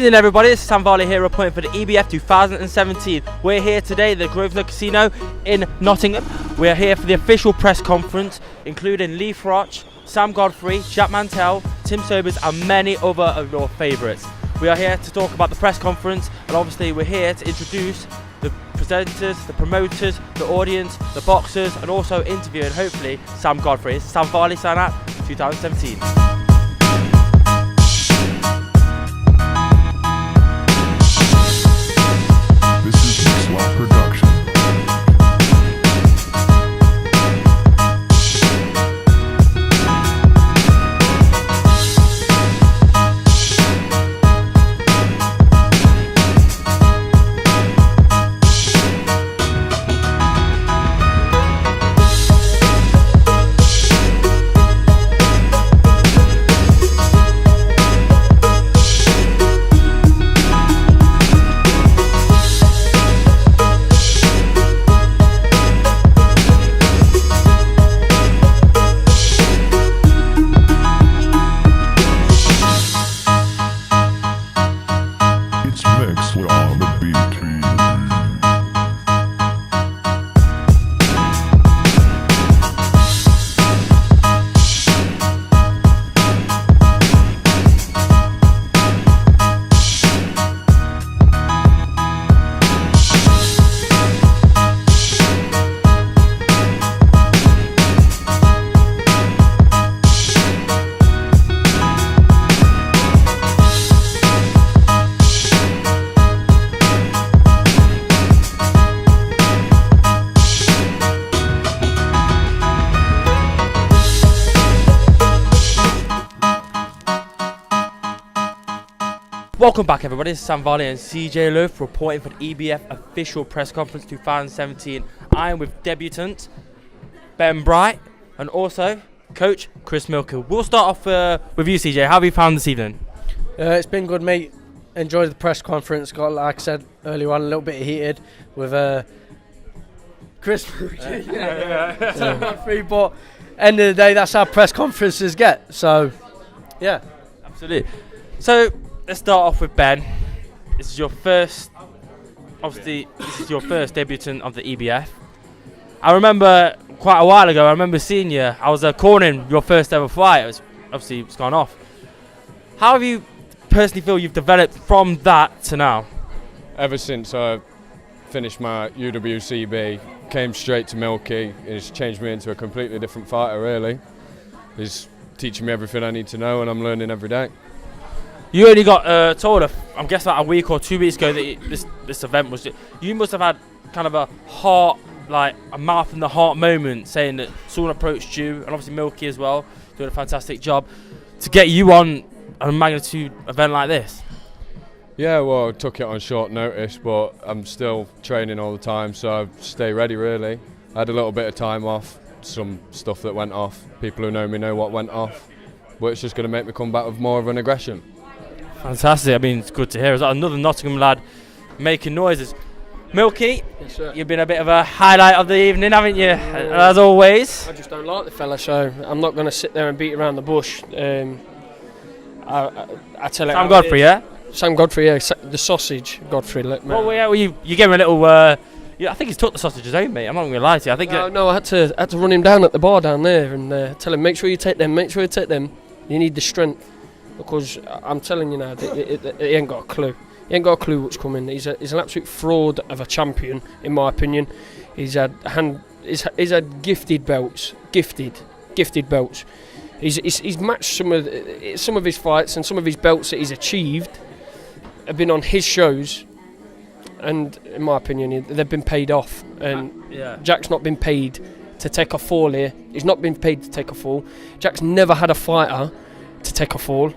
Evening everybody, this is Sam Varley here reporting for the EBF 2017. We're here today at the Grosvenor Casino in Nottingham. We're here for the official press conference, including Lee Frotch, Sam Godfrey, Jack Mantell, Tim Sobers and many other of your favourites. We are here to talk about the press conference, and obviously we're here to introduce the presenters, the promoters, the audience, the boxers, and also interviewing hopefully Sam Godfrey. This is Sam Varley signing out 2017. Welcome back everybody, this is Sam Varley and CJ Loaf reporting for the EBF official press conference 2017. I am with debutant Ben Bright and also coach Chris Milky. We'll start off with you CJ, how have you found this evening? It's been good mate, enjoyed the press conference, got like I said earlier on a little bit heated with Chris Milky. But end of the day that's how press conferences get, so yeah. Absolutely. So let's start off with Ben. This is your first, debutant of the EBF. I remember quite a while ago, I remember seeing you. I was cornering your first ever fight. It's gone off. How have you personally feel you've developed from that to now? Ever since I finished my UWCB, came straight to Milky. It's changed me into a completely different fighter really. He's teaching me everything I need to know and I'm learning every day. You only got told, I'm guessing like a week or 2 weeks ago that this event was. You must have had kind of a heart, like a mouth in the heart moment, saying that someone approached you, and obviously Milky as well, doing a fantastic job to get you on a magnitude event like this. Yeah, well, I took it on short notice, but I'm still training all the time, so I stay ready really. I had a little bit of time off, some stuff that went off. People who know me know what went off, but it's just going to make me come back with more of an aggression. Fantastic, I mean, it's good to hear. Is that another Nottingham lad making noises? Milky, Yes, sir. You've been a bit of a highlight of the evening, haven't you? As always. I just don't like the fella, so I'm not going to sit there and beat around the bush. I tell it. Sam Godfrey, yeah? Sam Godfrey, yeah, the sausage Godfrey. Look, man. Well, you gave him a little. I think he's took the sausages home, mate. I'm not going to lie to you. I think. No, I had to run him down at the bar down there and tell him, make sure you take them. You need the strength. Because I'm telling you now, he ain't got a clue. He ain't got a clue what's coming. He's an absolute fraud of a champion, in my opinion. He's had gifted belts, gifted belts. He's matched some of his fights and some of his belts that he's achieved have been on his shows, and in my opinion, they've been paid off. And Jack's not been paid to take a fall here. He's not been paid to take a fall. Jack's never had a fighter to take a fall.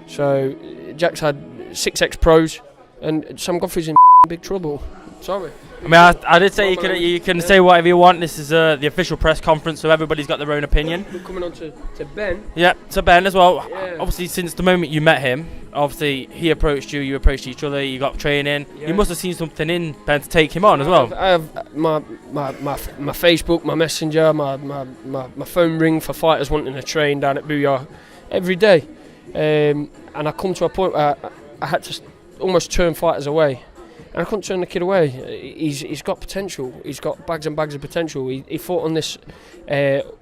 So Jack's had 6 ex-pros, and Sam Godfrey's in big trouble. Sorry. I mean, I did say you can say whatever you want. This is the official press conference, so everybody's got their own opinion. We're coming on to Ben. Yeah, to Ben as well. Yeah. Obviously, since the moment you met him, obviously he approached you, you approached each other, you got training. Yeah. You must have seen something in Ben to take him on as well. I have my Facebook, my messenger, my phone ring for fighters wanting to train down at Booyah every day. And I come to a point where I had to almost turn fighters away. And I couldn't turn the kid away. He's got potential. He's got bags and bags of potential. He fought on this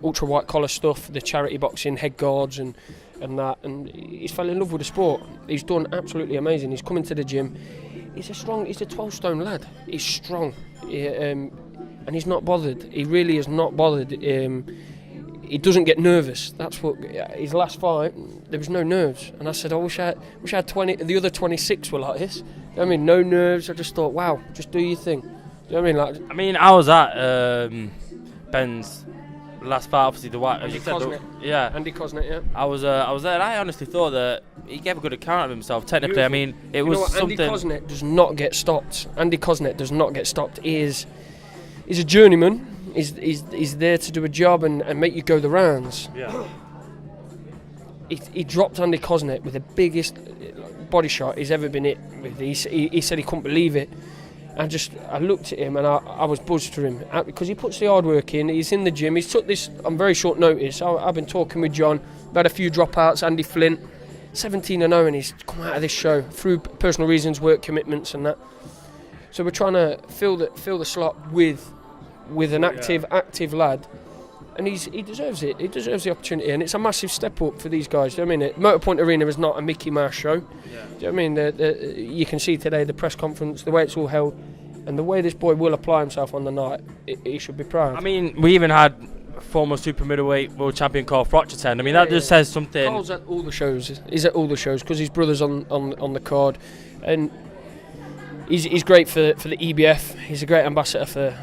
ultra white collar stuff, the charity boxing, head guards and that, and he's fell in love with the sport. He's done absolutely amazing. He's come into the gym. He's a 12-stone lad. He's strong, and he's not bothered. He really is not bothered. He doesn't get nervous. That's what his last fight. There was no nerves, and I said, I wish I had 20. The other 26 were like this. I mean, no nerves. I just thought, wow, just do your thing. You know what I mean? I was at Ben's last fight, obviously the white. Andy Cosnett. Yeah. Andy Cosnett, yeah. I was there, and I honestly thought that he gave a good account of himself. Technically, I mean, it was something. Andy Cosnett does not get stopped. Andy Cosnett does not get stopped. He's a journeyman. He's there to do a job and make you go the rounds. Yeah. He dropped Andy Cosnett with the biggest body shot he's ever been hit with. He said he couldn't believe it. I looked at him and I was buzzed for him because he puts the hard work in. He's in the gym. He's took this on very short notice. I've been talking with John. We've had a few dropouts. Andy Flint, 17-0, and he's come out of this show through personal reasons, work commitments, and that. So we're trying to fill the slot with an active lad, and he deserves it. He deserves the opportunity, and it's a massive step up for these guys. Do you know what I mean? Motor Point Arena is not a Mickey Mouse show. Yeah. Do you know what I mean? You can see today the press conference, the way it's all held, and the way this boy will apply himself on the night. He should be proud. I mean, we even had former super middleweight world champion Carl Froch attend. I mean, that just says something. Carl's at all the shows. He's at all the shows because his brother's on the card, and he's great for the EBF. He's a great ambassador for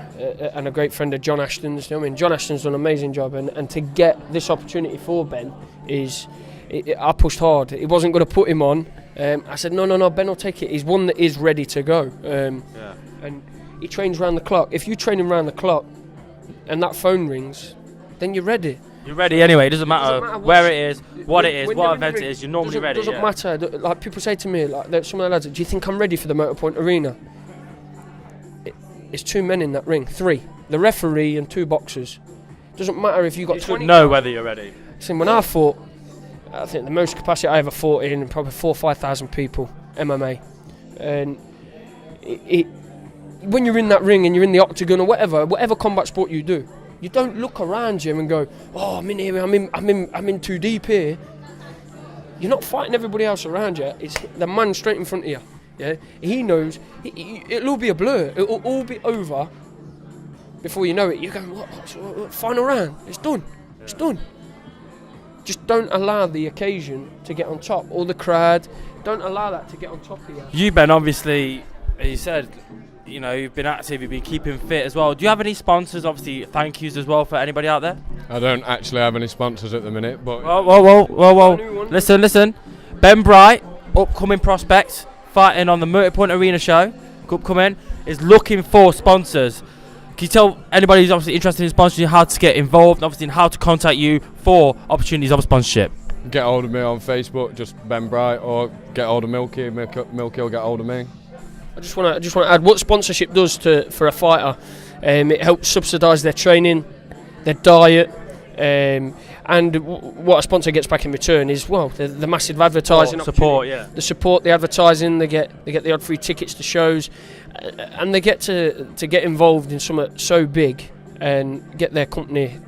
and a great friend of John Ashton's. You know what I mean? John Ashton's done an amazing job, and to get this opportunity for Ben I pushed hard. It wasn't going to put him on. I said no, Ben will take it. He's one that is ready to go. And he trains round the clock. If you train him round the clock, and that phone rings, then you're ready. You're ready anyway. It doesn't matter where it is, what it is, what event it is. You're normally ready. It doesn't matter. Like people say to me, like some of the lads, do you think I'm ready for the Motor Point Arena? It's 2 men in that ring, 3. The referee and 2 boxers. Doesn't matter if you got 20. Know whether you're ready. See, when I fought, I think the most capacity I ever fought in probably 4,000 or 5,000 people MMA, and when you're in that ring and you're in the octagon or whatever combat sport you do, you don't look around you and go, "Oh, I'm in here. I'm in too deep here." You're not fighting everybody else around you. It's the man straight in front of you. Yeah, he knows. It'll all be a blur. It'll all be over before you know it. You're going, what? Final round. It's done. It's done. Just don't allow the occasion to get on top, or the crowd. Don't allow that to get on top of you. You, Ben, obviously, as you said, you know, you've been active, you've been keeping fit as well. Do you have any sponsors? Obviously, thank yous as well for anybody out there. I don't actually have any sponsors at the minute, but whoa. Listen. Ben Bright, upcoming prospect, fighting on the Motor Point Arena show, upcoming, is looking for sponsors. Can you tell anybody who's obviously interested in sponsorship how to get involved, obviously, and how to contact you for opportunities of sponsorship? Get hold of me on Facebook, just Ben Bright, or get hold of Milky. Milky will get hold of me. I just want to add what sponsorship does for a fighter. It helps subsidise their training, their diet, and what a sponsor gets back in return is the massive advertising support. The support, the advertising. They get the odd free tickets to shows, and they get to get involved in something so big and get their company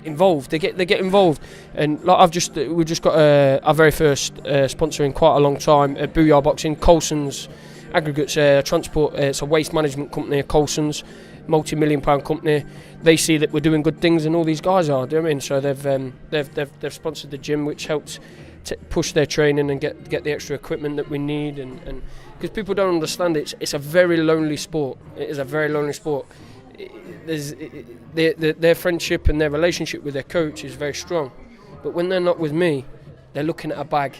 involved. They get involved, and like we've just got our very first sponsor in quite a long time, Booyah Boxing, Colson's Aggregates Transport. It's a waste management company, Colson's, multi-million-pound company. They see that we're doing good things, and all these guys are. Do you know what I mean? So they've sponsored the gym, which helps push their training and get the extra equipment that we need, and because people don't understand it's a very lonely sport. It is a very lonely sport. Their friendship and their relationship with their coach is very strong, but when they're not with me, they're looking at a bag.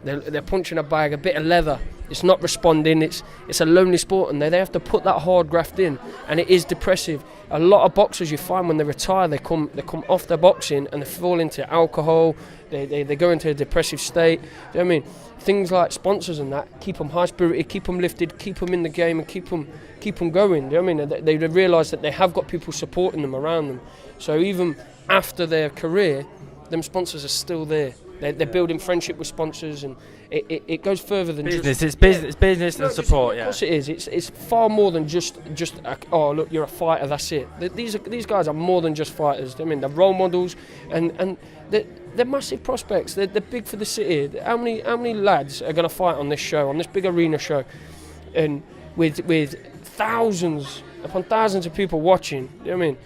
They're punching a bag, a bit of leather. It's not responding. It's a lonely sport, and they have to put that hard graft in, and it is depressive. A lot of boxers you find when they retire, they come off their boxing and they fall into alcohol. They go into a depressive state. Do you know what I mean? Things like sponsors and that keep them high spirited, keep them lifted, keep them in the game, and keep them going. Do you know what I mean? They realise that they have got people supporting them around them. So even after their career, them sponsors are still there. They're building friendship with sponsors, and it goes further than Business. just... It's business. It's business and support. Of Yeah. course it is. It's far more than just oh, look, you're a fighter, that's it. These guys are more than just fighters. I mean, they're role models, and they're massive prospects. They're big for the city. How many lads are going to fight on this show, on this big arena show, and with thousands upon thousands of people watching? You know what I mean?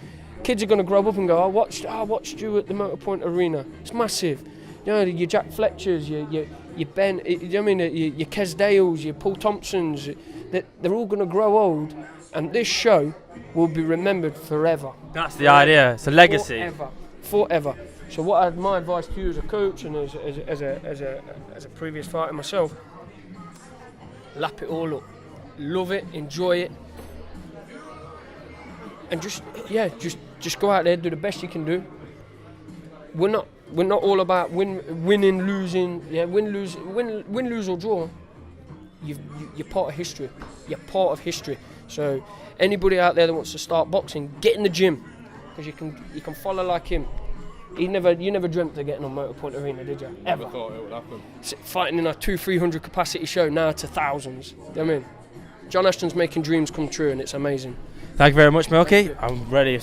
Kids are going to grow up and go, I watched you at the Motorpoint Arena. It's massive. You know, your Jack Fletchers, your Ben, you know what I mean, your Kes Dales, your Paul Thompsons, they're all going to grow old, and this show will be remembered forever. That's the idea. It's a legacy. Forever. So my advice to you as a coach and as a previous fighter myself, lap it all up, love it, enjoy it, and just go out there, do the best you can do. We're not all about winning, losing. Yeah, win, lose or draw. You're part of history. You're part of history. So anybody out there that wants to start boxing, get in the gym, because you can follow like him. You never dreamt of getting on Motorpoint Arena, did you? Ever? Never thought it would happen. Fighting in a 200-300 capacity show now to thousands. You know what I mean? John Ashton's making dreams come true, and it's amazing. Thank you very much, Milky. I'm really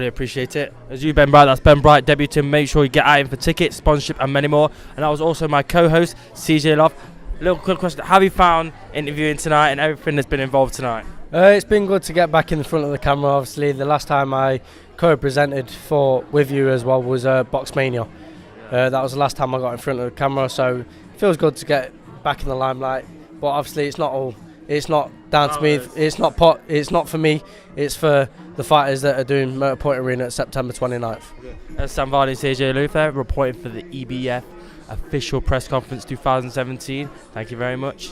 appreciate it. As you, Ben Bright, that's Ben Bright, debuting. Make sure you get out in for tickets, sponsorship, and many more. And that was also my co-host, CJ Love. Little quick question: have you found interviewing tonight and everything that's been involved tonight? It's been good to get back in the front of the camera. Obviously, the last time I co-presented with you as well was Boxmania. That was the last time I got in front of the camera, so it feels good to get back in the limelight. But obviously, it's not down to me. It's not for me. It's for the fighters that are doing Motorpoint Arena at September 29th. That's Sam Vardy and CJ Luther reporting for the EBF official press conference 2017. Thank you very much.